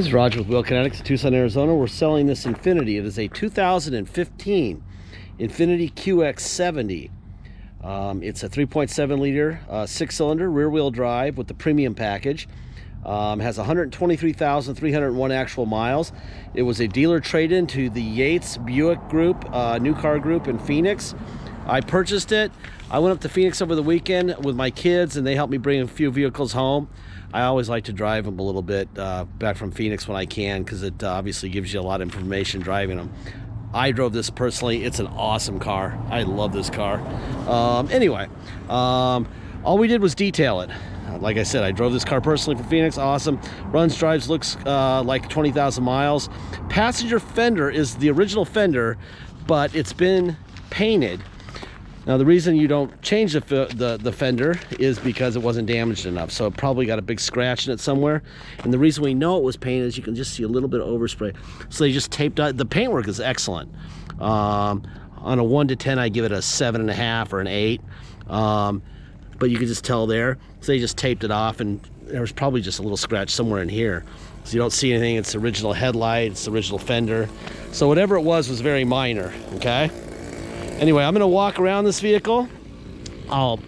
This is Roger with Wheel Kinetics, Tucson, Arizona. We're selling this Infiniti. It is a 2015 Infiniti QX70. It's a 3.7 liter, 6-cylinder, rear-wheel drive with the premium package. Has 123,301 actual miles. It was a dealer trade-in to the Yates Buick Group, new car group in Phoenix. I purchased it. I went up to Phoenix over the weekend with my kids, and they helped me bring a few vehicles home. I always like to drive them a little bit back from Phoenix when I can, because it obviously gives you a lot of information driving them. I drove this personally. It's an awesome car. I love this car. Anyway, all we did was detail it. Like I said, I drove this car personally for Phoenix. Awesome. Runs, drives, looks like 20,000 miles. Passenger fender is the original fender, but it's been painted. Now, the reason you don't change the fender is because it wasn't damaged enough. So it probably got a big scratch in it somewhere. And the reason we know it was painted is you can just see a little bit of overspray. So they just taped out. The paintwork is excellent. On a 1 to 10, I give it a 7.5 or an 8. But you can just tell there. So they just taped it off, and there was probably just a little scratch somewhere in here. So you don't see anything. It's the original headlight. It's the original fender. So whatever it was very minor, okay? Anyway, I'm going to walk around this vehicle. I'll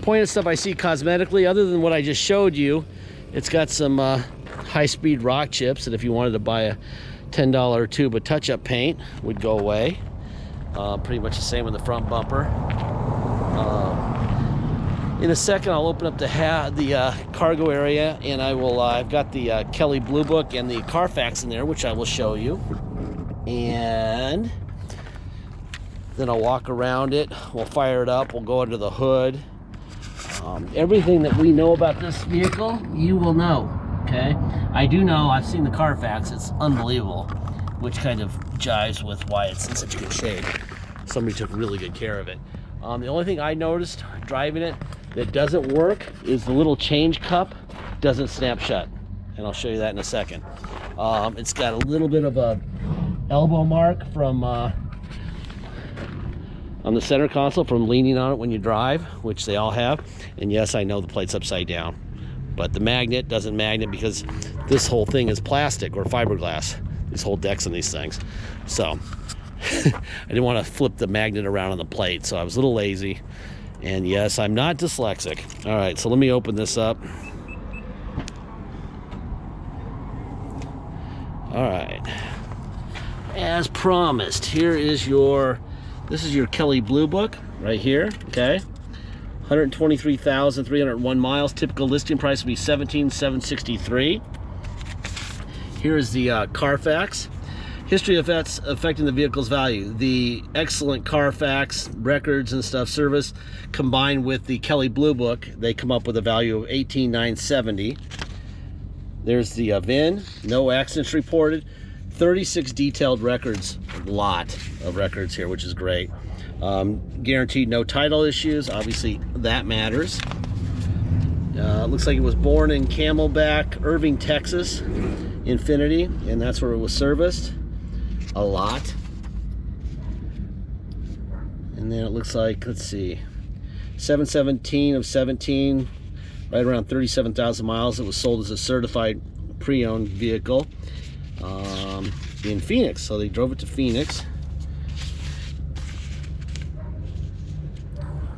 point at stuff I see cosmetically. Other than what I just showed you, it's got some high-speed rock chips, and if you wanted to buy a $10 tube of touch-up paint, would go away. Pretty much the same in the front bumper. In a second, I'll open up the cargo area, and I've got the Kelley Blue Book and the Carfax in there, which I will show you. And then I'll walk around it. We'll fire it up. We'll go under the hood. Everything that we know about this vehicle, you will know, okay? I do know, I've seen the Carfax. It's unbelievable, which kind of jives with why it's in such good shape. Somebody took really good care of it. The only thing I noticed driving it that doesn't work is the little change cup doesn't snap shut, and I'll show you that in a second. It's got a little bit of a elbow mark from on the center console from leaning on it when you drive, which they all have. And yes, I know the plate's upside down, but the magnet doesn't magnet because this whole thing is plastic or fiberglass, these whole decks on these things. So I didn't want to flip the magnet around on the plate, so I was a little lazy. And yes, I'm not dyslexic. All right, so let me open this up. All right, as promised, this is your Kelley Blue Book right here, okay? 123,301 miles. Typical listing price would be $17,763. Here's the Carfax. History of effects affecting the vehicle's value. The excellent Carfax records and stuff service combined with the Kelley Blue Book, they come up with a value of $18,970. There's the VIN, no accidents reported. 36 detailed records, a lot of records here, which is great. Guaranteed no title issues, obviously that matters. Looks like it was born in Camelback, Irving, Texas, Infiniti, and that's where it was serviced a lot. And then it looks like, let's see, 7/17 of 17, right around 37,000 miles. It was sold as a certified pre-owned vehicle in Phoenix, so they drove it to Phoenix,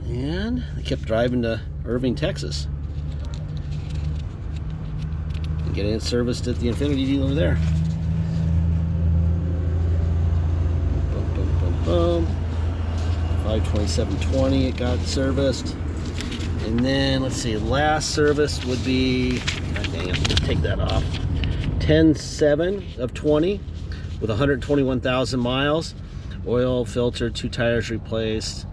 and they kept driving to Irving, Texas, and getting it serviced at the Infiniti dealer there. Boom, boom, boom, boom. 5/27/20 it got serviced. And then let's see, last service would be, god dang it, let's take that off, 10/7 of 20 with 121,000 miles. Oil filter, 2 tires replaced.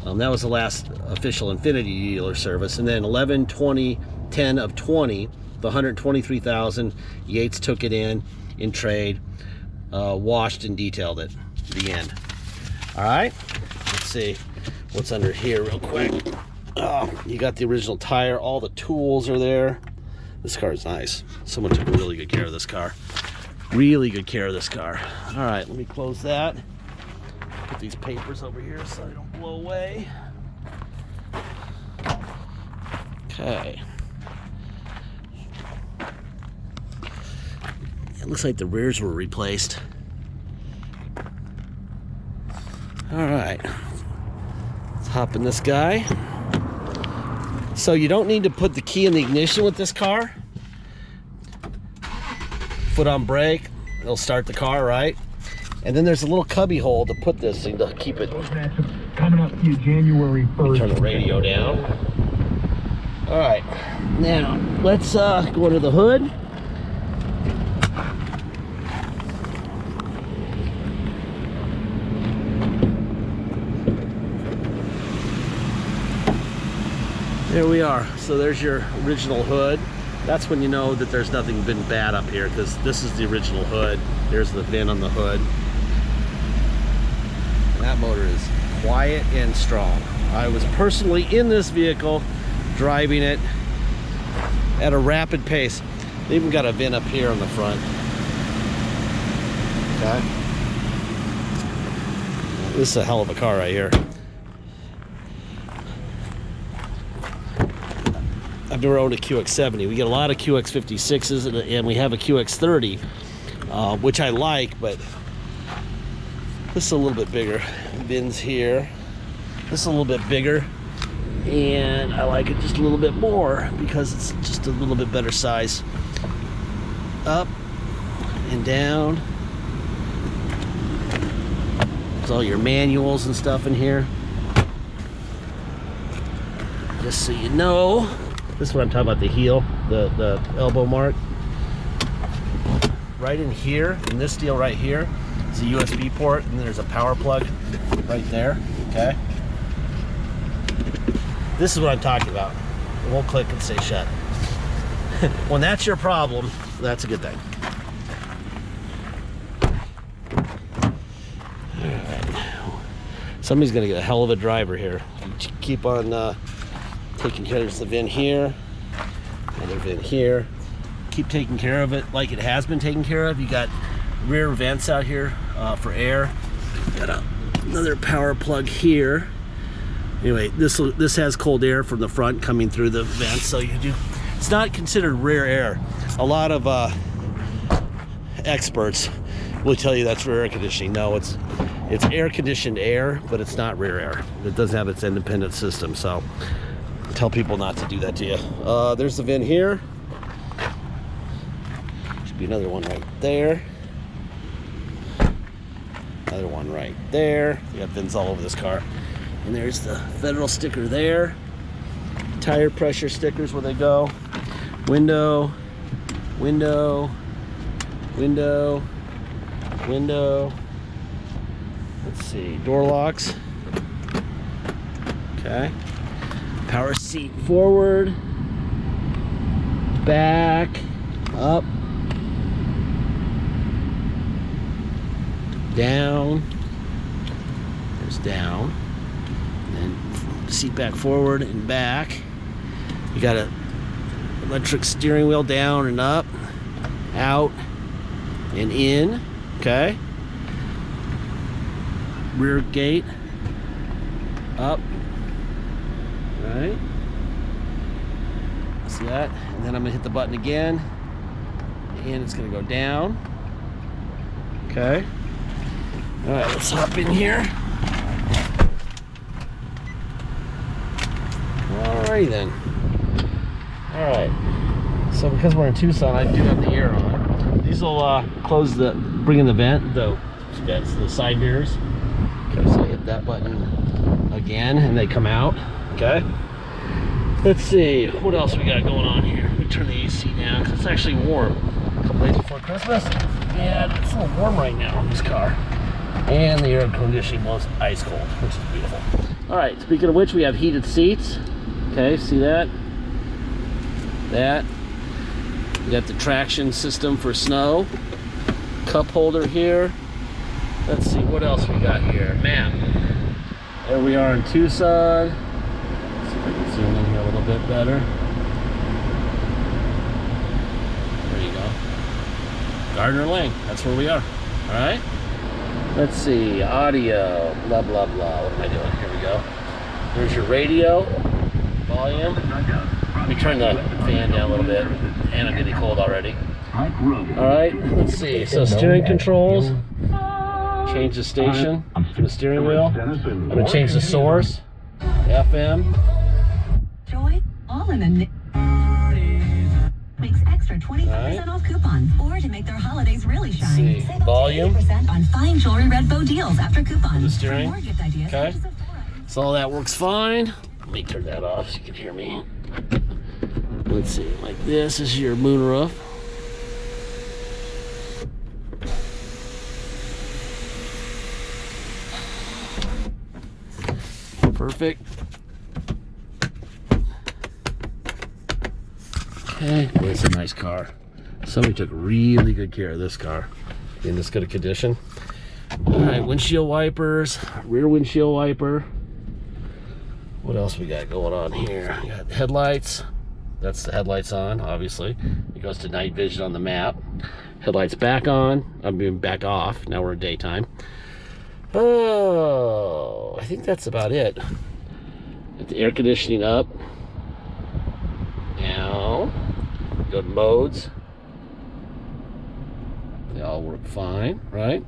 That was the last official Infiniti dealer service. And then 11/20/10 of 20, the 123,000. Yates took it in trade, washed and detailed it. The end. All right, let's see what's under here real quick. Oh, you got the original tire. All the tools are there. This car is nice. Someone took really good care of this car. Really good care of this car. All right, let me close that. Put these papers over here so I don't blow away. Okay. Looks like the rears were replaced. All right, let's hop in this guy. So you don't need to put the key in the ignition with this car. Foot on brake, it'll start the car, right? And then there's a little cubby hole to put this thing to keep it. Coming up to you January 1st. Turn the radio down. All right, now let's go under the hood. There we are. So there's your original hood. That's when you know that there's nothing been bad up here, because this is the original hood. There's the VIN on the hood. And that motor is quiet and strong. I was personally in this vehicle, driving it at a rapid pace. They even got a VIN up here on the front. Okay. This is a hell of a car right here. I've never owned a QX70. We get a lot of QX56s and we have a QX30, which I like, but this is a little bit bigger. VINs here. This is a little bit bigger, and I like it just a little bit more because it's just a little bit better size. Up and down. There's all your manuals and stuff in here. Just so you know. This is what I'm talking about, the heel, the elbow mark. Right in here, in this deal right here, is a USB port, and there's a power plug right there, okay? This is what I'm talking about. It won't click and stay shut. When that's your problem, that's a good thing. All right. Somebody's gonna get a hell of a driver here. Keep on taking care of the VIN here, another VIN here. Keep taking care of it like it has been taken care of. You got rear vents out here for air. Got another power plug here. Anyway, this has cold air from the front coming through the vents, so you do. It's not considered rear air. A lot of experts will tell you that's rear air conditioning. No, it's air conditioned air, but it's not rear air. It doesn't have its independent system, so tell people not to do that to you. There's the VIN here. Should be another one right there. Another one right there. We got VINs all over this car. And there's the federal sticker there. Tire pressure stickers where they go. Window, window, window, window. Let's see, door locks. Okay. Power seat forward, back, up, down. There's down. And then seat back forward and back. You got a electric steering wheel down and up, out and in. Okay. Rear gate up. Right. See that? And then I'm gonna hit the button again, and it's gonna go down. Okay. All right, let's hop in here. Alrighty then. All right. So because we're in Tucson, I do have the air on. These will close bring in the vent, that's the side mirrors. Okay, so I hit that button again, and they come out. Okay. Let's see what else we got going on here. Let me turn the AC down because it's actually warm. A couple days before Christmas. Yeah, it's a little warm right now in this car. And the air conditioning blows ice cold, which is beautiful. All right, speaking of which, we have heated seats. Okay, see that? That. We got the traction system for snow. Cup holder here. Let's see what else we got here. Map. There we are in Tucson. Let's see if I can zoom in here a little bit better. There you go. Gardner Lane. That's where we are. All right. Let's see. Audio. Blah blah blah. What am I doing? Here we go. There's your radio. Volume. Let me turn the fan down a little bit. And I'm getting cold already. All right, let's see. So steering controls. Change the station to the steering wheel. I'm gonna change the source. FM. Joy, all in the makes extra 25% off coupons, or to make their holidays really shine. See. Save up to Volume. 80% on fine jewelry red bow deals after coupons. The steering. For more gift ideas, Okay. purchase a So all that works fine. Let me turn that off so you can hear me. Let's see, like this is your moonroof. Perfect. Okay, well, it's a nice car. Somebody took really good care of this car in this good a condition. All right, windshield wipers, rear windshield wiper. What else we got going on here? We got headlights. That's the headlights on, obviously. It goes to night vision on the map. Headlights back on. I'm being back off. Now we're in daytime. Oh, I think that's about it. Get the air conditioning up. Now, go to modes. They all work fine, right?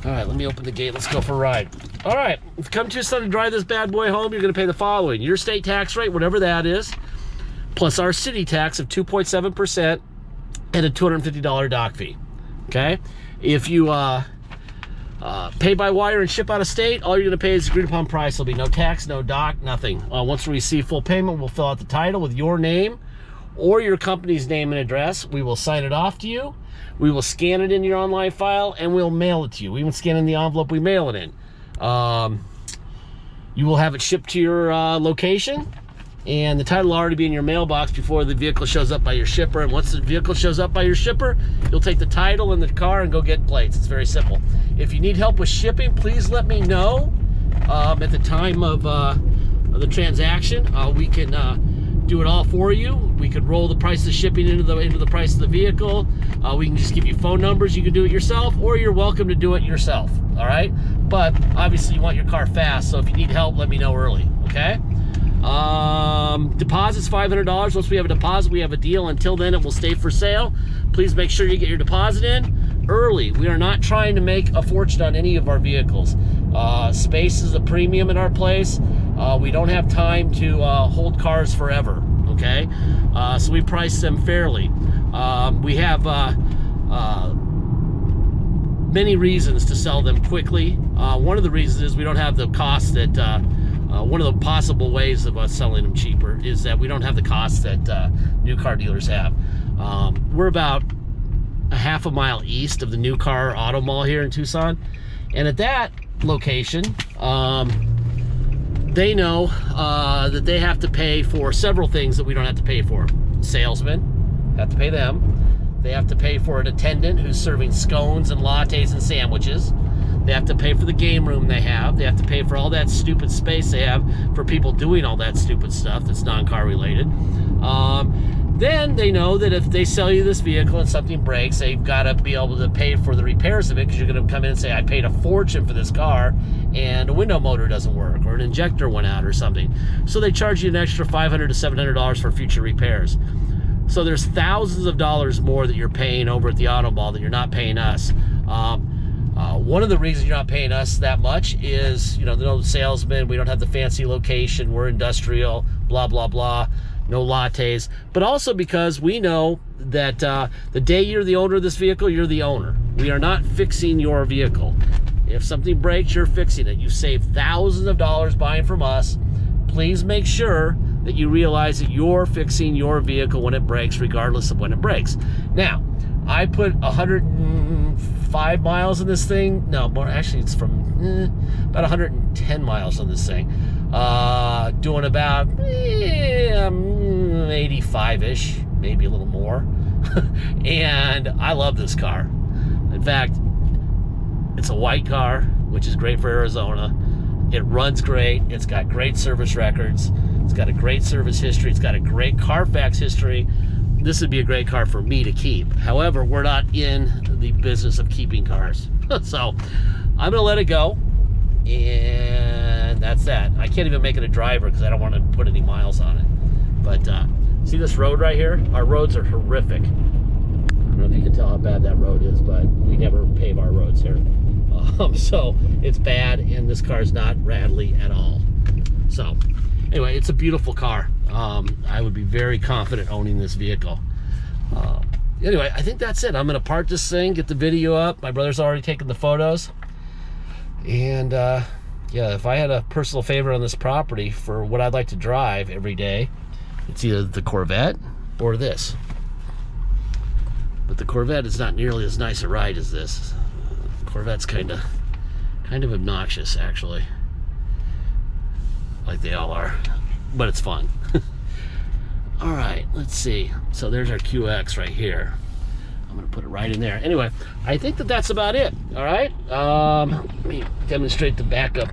All right, let me open the gate. Let's go for a ride. All right, if you come to Tucson to drive this bad boy home, you're gonna pay the following. Your state tax rate, whatever that is, plus our city tax of 2.7% and a $250 dock fee, okay? If you pay by wire and ship out of state, all you're gonna pay is agreed upon price. There'll be no tax, no dock, nothing. Once we receive full payment, we'll fill out the title with your name or your company's name and address. We will sign it off to you. We will scan it in your online file and we'll mail it to you. We even scan in the envelope we mail it in. You will have it shipped to your location, and the title will already be in your mailbox before the vehicle shows up by your shipper. And once the vehicle shows up by your shipper, you'll take the title in the car and go get plates. It's very simple. If you need help with shipping, please let me know at the time of the transaction. We can do it all for you. We could roll the price of shipping into the price of the vehicle. We can just give you phone numbers. You can do it yourself, or you're welcome to do it yourself. All right, but obviously you want your car fast, so if you need help, let me know early. Okay. Deposit's $500. Once we have a deposit, we have a deal. Until then, it will stay for sale. Please make sure you get your deposit in early. We are not trying to make a fortune on any of our vehicles. Space is a premium in our place. We don't have time to hold cars forever, okay? So we price them fairly. We have many reasons to sell them quickly. One of the reasons is we don't have the cost that, one of the possible ways of us selling them cheaper is that we don't have the costs that new car dealers have. We're about a half a mile east of the New Car Auto Mall here in Tucson. And at that location, they know that they have to pay for several things that we don't have to pay for. Salesmen have to pay them. They have to pay for an attendant who's serving scones and lattes and sandwiches. They have to pay for the game room they have. They have to pay for all that stupid space they have for people doing all that stupid stuff that's non-car related. Then they know that if they sell you this vehicle and something breaks, they've got to be able to pay for the repairs of it, because you're going to come in and say, I paid a fortune for this car and a window motor doesn't work or an injector went out or something. So they charge you an extra $500 to $700 for future repairs. So there's thousands of dollars more that you're paying over at the auto mall that you're not paying us. One of the reasons you're not paying us that much is, you know, no salesman, we don't have the fancy location, we're industrial, blah, blah, blah, no lattes, but also because we know that the day you're the owner of this vehicle, you're the owner. We are not fixing your vehicle. If something breaks, you're fixing it. You save thousands of dollars buying from us. Please make sure that you realize that you're fixing your vehicle when it breaks, regardless of when it breaks. Now, I put 105 miles in this thing. No, more actually, it's from about 110 miles on this thing. Doing about 85-ish, maybe a little more. And I love this car. In fact, it's a white car, which is great for Arizona. It runs great. It's got great service records. It's got a great service history. It's got a great Carfax history. This would be a great car for me to keep. However, we're not in the business of keeping cars. So I'm gonna let it go, and that's that. I can't even make it a driver because I don't want to put any miles on it. But see this road right here? Our roads are horrific. I don't know if if you can tell how bad that road is, but we never pave our roads here. So it's bad, and this car is not rattly at all. So anyway, it's a beautiful car. I would be very confident owning this vehicle. Anyway, I think that's it. I'm gonna park this thing, get the video up. My brother's already taken the photos. And yeah, if I had a personal favorite on this property for what I'd like to drive every day, it's either the Corvette or this. But the Corvette is not nearly as nice a ride as this. Corvette's kind of obnoxious, actually, like they all are, but it's fun. All right, let's see. So there's our QX right here. I'm gonna put it right in there. Anyway, I think that's about it. All right, let me demonstrate the backup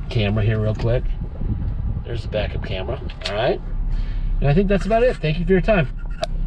camera here real quick. There's the backup camera. All right, and I think that's about it. Thank you for your time.